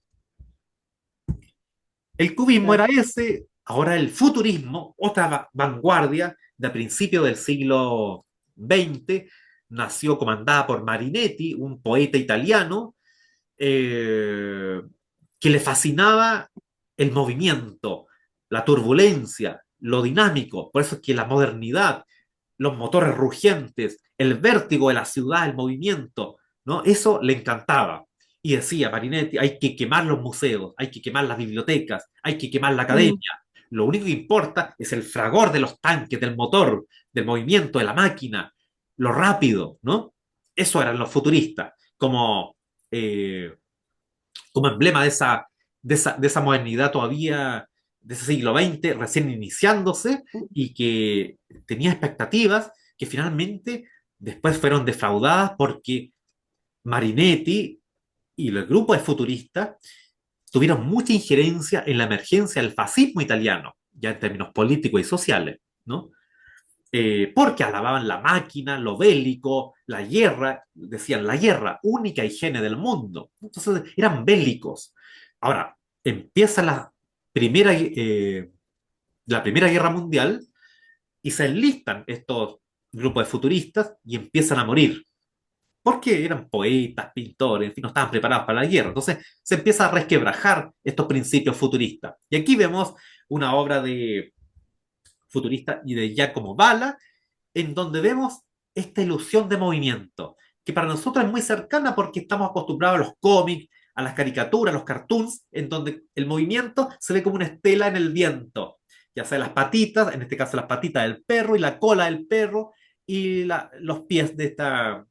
[SPEAKER 1] El cubismo
[SPEAKER 2] claro.
[SPEAKER 1] era ese, ahora el futurismo, otra vanguardia de principios del siglo XX, nació comandada por Marinetti, un poeta italiano, eh, que le fascinaba el movimiento, la turbulencia, lo dinámico. Por eso es que la modernidad, los motores rugientes, el vértigo de la ciudad, el movimiento, ¿no? Eso le encantaba. Y decía Marinetti, hay que quemar los museos, hay que quemar las bibliotecas, hay que quemar la
[SPEAKER 2] Mm,
[SPEAKER 1] academia. Lo único que importa es el fragor de los tanques, del motor, del movimiento de la máquina, lo rápido, ¿no? Eso eran los futuristas, eh, como emblema de esa modernidad todavía, de ese siglo XX, recién iniciándose y que tenía expectativas que finalmente después fueron defraudadas porque Marinetti y el grupo de futuristas tuvieron mucha injerencia en la emergencia del fascismo italiano, ya en términos políticos y sociales, ¿no? Porque alababan la máquina, lo bélico, la guerra, decían la guerra, única higiene del mundo. Entonces eran bélicos. Ahora, empieza la Primera Guerra Mundial y se enlistan estos grupos de futuristas y empiezan a morir. Porque eran poetas, pintores, en fin, no estaban preparados para la guerra. Entonces se empieza a resquebrajar estos principios futuristas. Y aquí vemos una obra de futurista y de Giacomo Balla, en donde vemos esta ilusión de movimiento, que para nosotros es muy cercana porque estamos acostumbrados a los cómics, a las caricaturas, a los cartoons, en donde el movimiento se ve como una estela en el viento, ya sea las patitas, en este caso las patitas del perro y la cola del perro y los pies de esta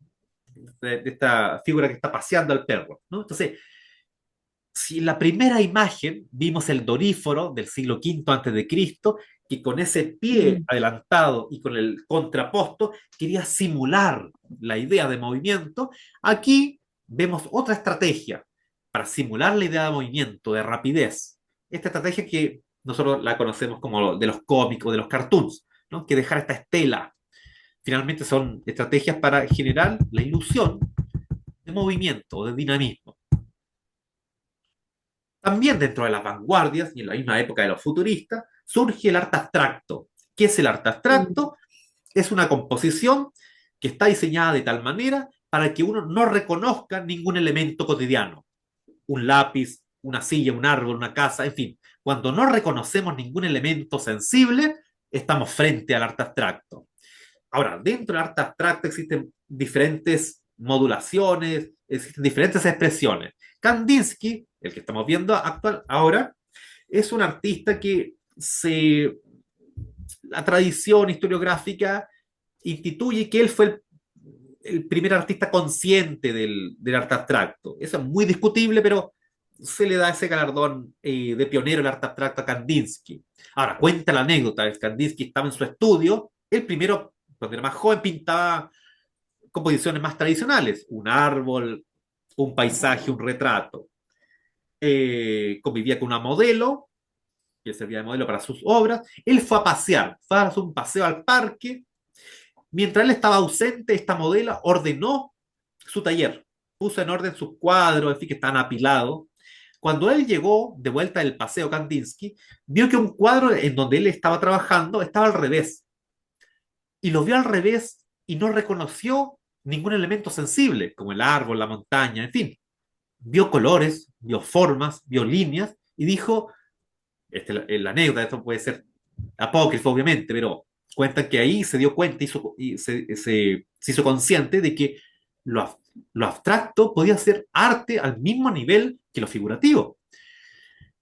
[SPEAKER 1] figura que está paseando al perro, ¿no? Entonces, Si en la primera imagen vimos el doríforo del siglo V antes de Cristo, que con ese pie
[SPEAKER 2] Mm.
[SPEAKER 1] adelantado y con el contraposto quería simular la idea de movimiento, aquí vemos otra estrategia para simular la idea de movimiento, de rapidez. Esta estrategia que nosotros la conocemos como de los cómics o de los cartoons, ¿no? Que dejar esta estela. Finalmente son estrategias para generar la ilusión de movimiento, de dinamismo. También dentro de las vanguardias y en la misma época de los futuristas surge el arte abstracto. ¿Qué es el arte
[SPEAKER 2] Mm.
[SPEAKER 1] abstracto? Es una composición que está diseñada de tal manera para que uno no reconozca ningún elemento cotidiano. Un lápiz, una silla, un árbol, una casa, en fin. Cuando no reconocemos ningún elemento sensible, estamos frente al arte abstracto. Ahora, dentro del arte abstracto existen diferentes modulaciones, existen diferentes expresiones. Kandinsky, el que estamos viendo ahora, es un artista que la tradición historiográfica instituye que él fue el primer artista consciente del arte abstracto. Eso es muy discutible, pero se le da ese galardón de pionero del arte abstracto a Kandinsky. Ahora, cuenta la anécdota, Kandinsky estaba en su estudio, el primero, cuando era más joven, pintaba composiciones más tradicionales, un árbol, un paisaje, un retrato. Convivía con una modelo, que servía de modelo para sus obras. Él fue a pasear, fue a hacer un paseo al parque. Mientras él estaba ausente, esta modelo ordenó su taller, puso en orden sus cuadros, en fin, que estaban apilados. Cuando él llegó de vuelta del paseo Kandinsky, vio que un cuadro en donde él estaba trabajando estaba al revés. Y lo vio al revés y no reconoció ningún elemento sensible, como el árbol, la montaña, en fin. Vio colores, vio formas, vio líneas y dijo, la anécdota, esto puede ser apócrifo obviamente, pero cuentan que ahí se dio cuenta se hizo consciente de que lo abstracto podía ser arte al mismo nivel que lo figurativo.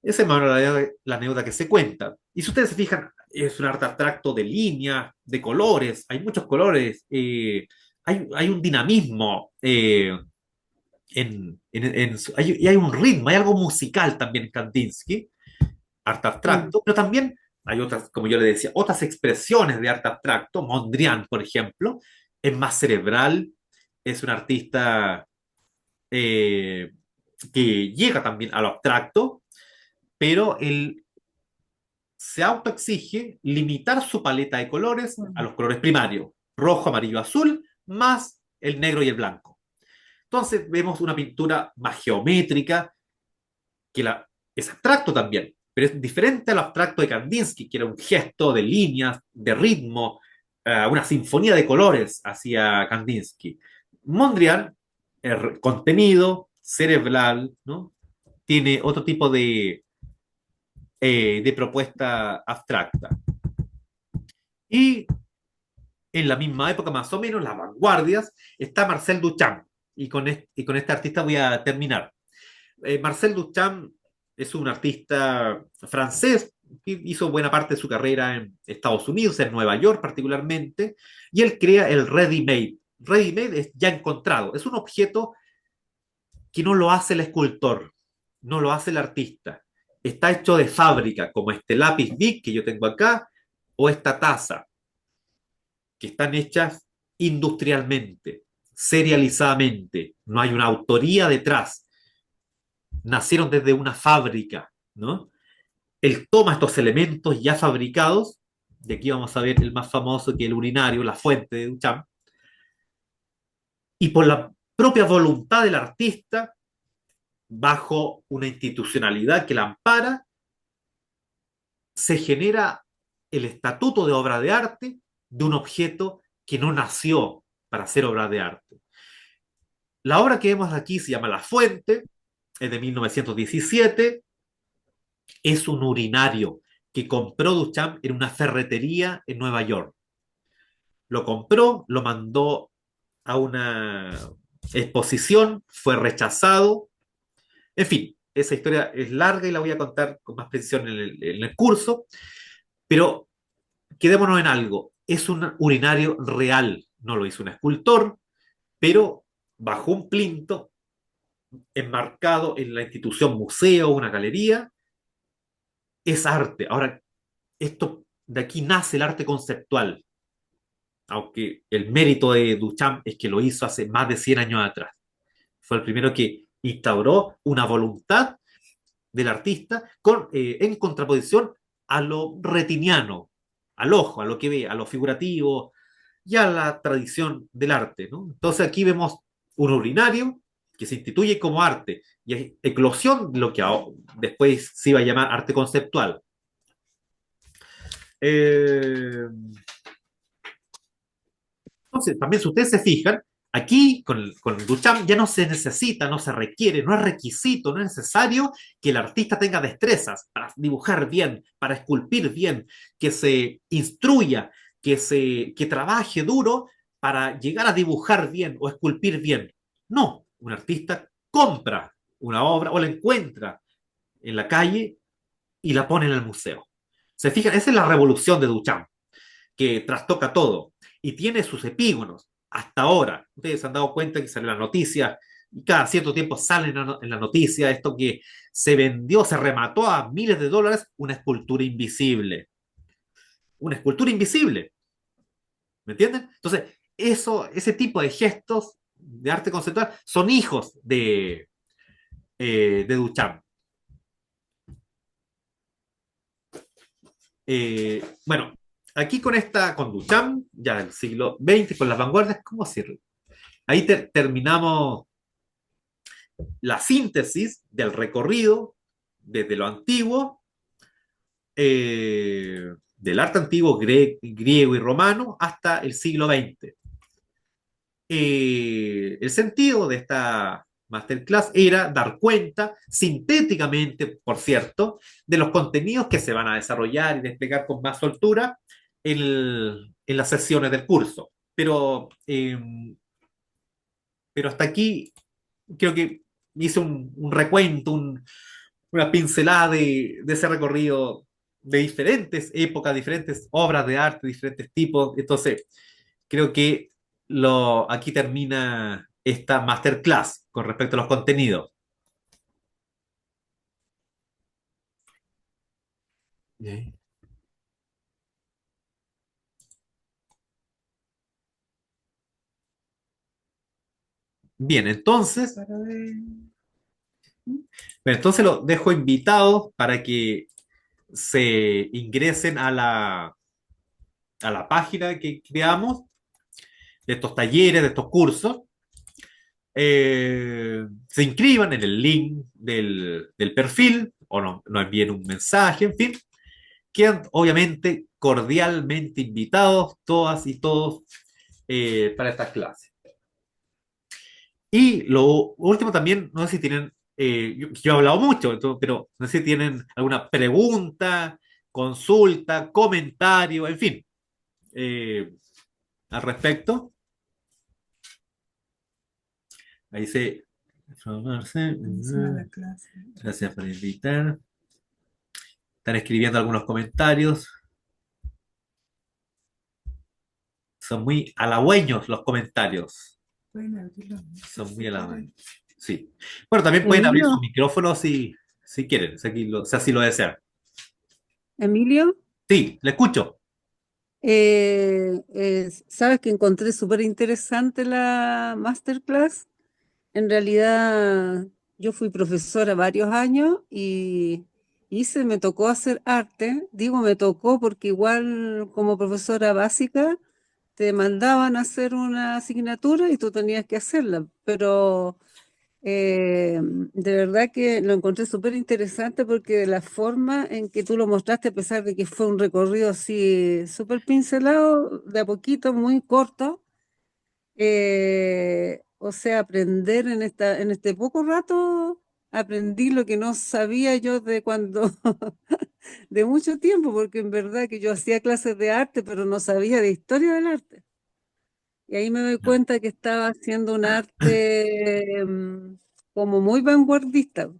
[SPEAKER 1] Esa es más o menos la anécdota que se cuenta. Y si ustedes se fijan, es un arte abstracto de líneas, de colores, hay muchos colores, hay un dinamismo, y hay un ritmo, hay algo musical también en Kandinsky, arte
[SPEAKER 2] Mm.
[SPEAKER 1] abstracto, pero también hay otras, como yo le decía, otras expresiones de arte abstracto. Mondrian, por ejemplo, es más cerebral, es un artista eh, que llega también a lo abstracto, pero él se autoexige limitar su paleta de colores a
[SPEAKER 2] Mm.
[SPEAKER 1] los colores primarios, rojo, amarillo, azul, más el negro y el blanco. Entonces vemos una pintura más geométrica, es abstracto también, pero es diferente al abstracto de Kandinsky, que era un gesto de líneas, de ritmo, una sinfonía de colores hacia Kandinsky. Mondrian, contenido, cerebral, ¿no? Tiene otro tipo de propuesta abstracta. Y en la misma época, más o menos, las vanguardias, está Marcel Duchamp. Y con este artista voy a terminar. Marcel Duchamp es un artista francés que hizo buena parte de su carrera en Estados Unidos, en Nueva York particularmente, y él crea el ready-made. Ready-made es ya encontrado, es un objeto que no lo hace el escultor, no lo hace el artista. Está hecho de fábrica, como este lápiz Bic que yo tengo acá, o esta taza, que están hechas industrialmente, serializadamente. No hay una autoría detrás, nacieron desde una fábrica, ¿no? Él toma estos elementos ya fabricados, y aquí vamos a ver el más famoso que es el urinario, la fuente de Duchamp, y por la propia voluntad del artista, bajo una institucionalidad que la ampara, se genera el estatuto de obra de arte de un objeto que no nació para ser obra de arte. La obra que vemos aquí se llama La Fuente, es de 1917, es un urinario que compró Duchamp en una ferretería en Nueva York. Lo compró, lo mandó a una exposición, fue rechazado. En fin, esa historia es larga y la voy a contar con más precisión en el curso, pero quedémonos en algo. Es un urinario real, no lo hizo un escultor, pero bajo un plinto enmarcado en la institución museo, una galería, es arte. Ahora, esto de aquí nace el arte conceptual, aunque el mérito de Duchamp es que lo hizo hace más de 100 años atrás. Fue el primero que instauró una voluntad del artista en contraposición a lo retiniano, al ojo, a lo que ve, a lo figurativo y a la tradición del arte, ¿no? Entonces aquí vemos un urinario que se instituye como arte y es eclosión de lo que después se iba a llamar arte conceptual. Eh, entonces, también si ustedes se fijan, aquí con Duchamp ya no se necesita, no se requiere, no es requisito, no es necesario que el artista tenga destrezas para dibujar bien, para esculpir bien, que se instruya, que trabaje duro para llegar a dibujar bien o esculpir bien. No, un artista compra una obra o la encuentra en la calle y la pone en el museo. Se fijan, esa es la revolución de Duchamp que trastoca todo y tiene sus epígonos. Hasta ahora, ustedes se han dado cuenta que sale la noticia y cada cierto tiempo sale en la noticia esto que se vendió, se remató a miles de dólares una escultura invisible. Una escultura invisible, ¿me entienden? Entonces, ese tipo de gestos de arte conceptual son hijos de Duchamp. Bueno, aquí con Duchamp, ya del siglo XX, con las vanguardias, ¿cómo decirlo? Ahí terminamos la síntesis del recorrido desde lo antiguo, del arte antiguo griego y romano hasta el siglo XX. El sentido de esta masterclass era dar cuenta, sintéticamente, por cierto, de los contenidos que se van a desarrollar y desplegar con más soltura en las sesiones del curso. Pero hasta aquí creo que hice un recuento, una pincelada de ese recorrido de diferentes épocas, diferentes obras de arte, diferentes tipos. Entonces, creo que aquí termina esta masterclass con respecto a los contenidos. Bien, Bien, entonces, entonces los dejo invitados para que se ingresen a la página que creamos de estos talleres, de estos cursos, se inscriban en el link del perfil o nos envíen un mensaje, en fin, quedan obviamente cordialmente invitados todas y todos para estas clases. Y lo último también, no sé si tienen, yo he hablado mucho, pero no sé si tienen alguna pregunta, consulta, comentario, en fin, eh, al respecto. Ahí se...
[SPEAKER 3] Buenísima la clase.
[SPEAKER 1] Gracias por invitar. Están escribiendo algunos comentarios. Son muy halagüeños los comentarios.
[SPEAKER 3] Pueden abrirlo.
[SPEAKER 1] Son muy halagüeños. Sí. Bueno, también pueden abrir su
[SPEAKER 2] Emilio,
[SPEAKER 1] micrófono si quieren, si así lo desean.
[SPEAKER 2] Emilio,
[SPEAKER 1] Sí, le escucho.
[SPEAKER 2] sabes que encontré súper interesante la masterclass. En realidad, yo fui profesora varios años me tocó hacer arte. Digo, me tocó porque igual como profesora básica te mandaban a hacer una asignatura y tú tenías que hacerla, pero de verdad que lo encontré súper interesante porque la forma en que tú lo mostraste, a pesar de que fue un recorrido así súper pincelado, de a poquito, muy corto, o sea, aprender en este poco rato, aprendí lo que no sabía yo de cuando, de mucho tiempo, porque en verdad que yo hacía clases de arte, pero no sabía de historia del arte. Y ahí me doy
[SPEAKER 1] Ya.
[SPEAKER 2] cuenta que estaba haciendo un arte como muy vanguardista.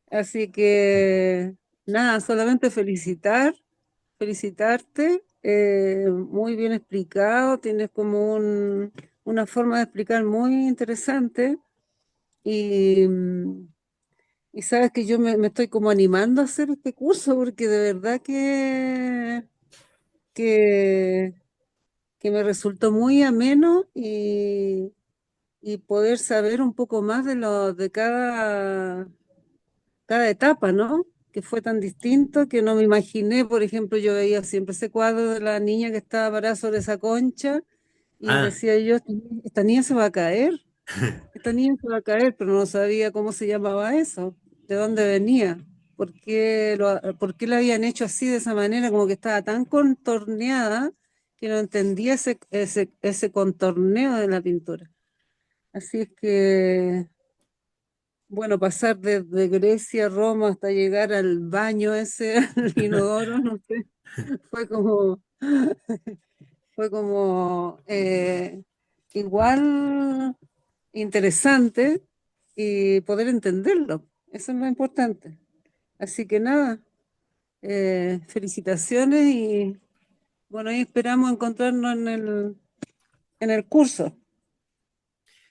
[SPEAKER 2] Así que nada, solamente felicitarte, muy bien explicado, tienes como una forma de explicar muy interesante Y, y sabes que yo me estoy como animando a hacer este curso porque de verdad que, que me resultó muy ameno y poder saber un poco más de cada etapa, ¿no? Que fue tan distinto que no me imaginé, por ejemplo, yo veía siempre ese cuadro de la niña que estaba parada sobre esa concha y
[SPEAKER 1] Ah,
[SPEAKER 2] decía yo, esta niña se va a caer, esta niña se va a caer, pero no sabía cómo se llamaba eso, de dónde venía, por qué la habían hecho así de esa manera, como que estaba tan contorneada que no entendía ese contorneo de la pintura. Así es que bueno, pasar desde Grecia a Roma hasta llegar al baño ese, al inodoro, no sé, fue como, fue como igual interesante y poder entenderlo. Eso es lo importante. Así que nada, felicitaciones y bueno, ahí esperamos encontrarnos en el curso.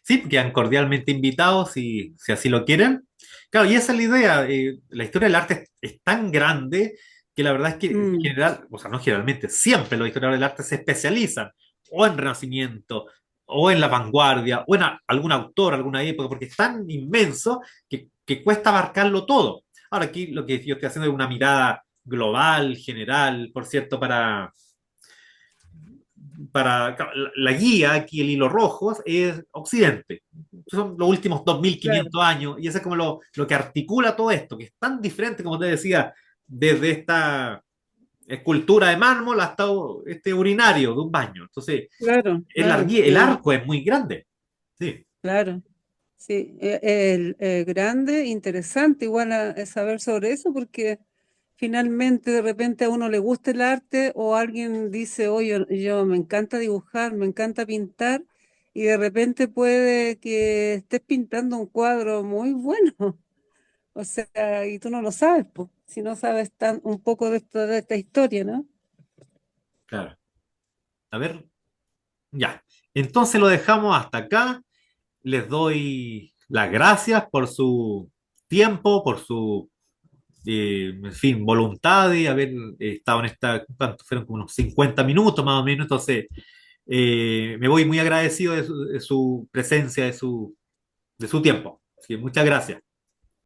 [SPEAKER 1] sí, quedan cordialmente invitados si así lo quieren. Claro, y esa es la idea. La historia del arte es tan grande que la verdad es que en
[SPEAKER 2] Mm,
[SPEAKER 1] general, o sea, no generalmente, siempre los historiadores del arte se especializan o en Renacimiento, o en la vanguardia, o en algún autor, alguna época, porque es tan inmenso que cuesta abarcarlo todo. Ahora aquí lo que yo estoy haciendo es una mirada global, general, por cierto, para la guía, aquí el hilo rojo, es Occidente. Son los últimos
[SPEAKER 2] claro,
[SPEAKER 1] 2500 años, y eso es como lo que articula todo esto, que es tan diferente, como te decía, desde esta escultura de mármol hasta este urinario de un baño. Entonces,
[SPEAKER 2] claro, claro,
[SPEAKER 1] el arco es muy grande. Sí,
[SPEAKER 2] claro. Sí, grande, interesante igual saber sobre eso porque finalmente de repente a uno le gusta el arte o alguien dice, oye, yo me encanta dibujar, me encanta pintar y de repente puede que estés pintando un cuadro muy bueno, o sea, y tú no lo sabes, pues, si no sabes un poco de esta historia, ¿no?
[SPEAKER 1] claro. A ver, ya. Entonces lo dejamos hasta acá. Les doy las gracias por su tiempo, por su en fin, voluntad de haber estado en esta, ¿cuánto? Fueron como unos 50 minutos más o menos, entonces me voy muy agradecido de su presencia, de su tiempo. Así que muchas gracias.